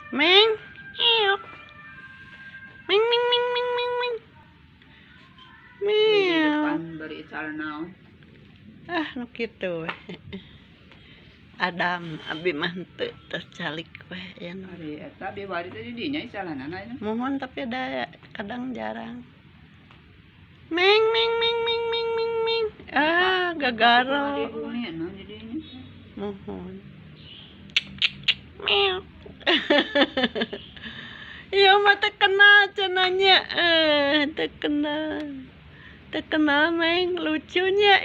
Meng, eok. Meng, meng, meng, meng, meng, meng. Di Meow. depan beri cara naon. Nu kitu we. Adam, abi mah teu tercalik we ya. Ari eta bebari teh di dinya isalanana aya. Mohon tapi ada kadang jarang. Meng, meng, meng, meng, meng, meng, meng. Gagaro. Mohon. Meow. Iya mah terkenal cenanya. Terkenal Meng, lucunya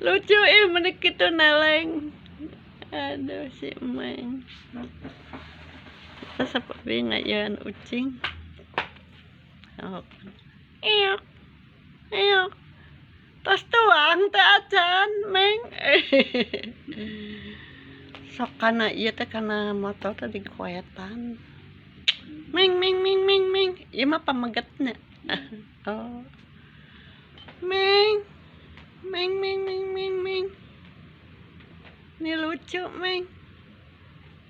lucu menik kitu neleng. Aduh si Meng. Terus apa ngayan ucing. Oh. Eok. Eok. Tos tuang teh acan Meng. Sok kana ieu teh kana motor teh dikoetan. Meng, meng, meng, meng, meng. Ieu mah pamegetna. Oh. Meng. Meng, meng, meng, meng, meng. Ini lucu, Meng.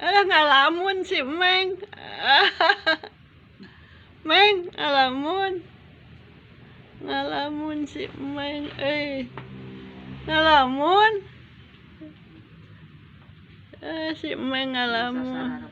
Ngalamun si Meng. Meng, ngalamun. Ngalamun si Meng. Ngalamun. Si Meng ngalamun.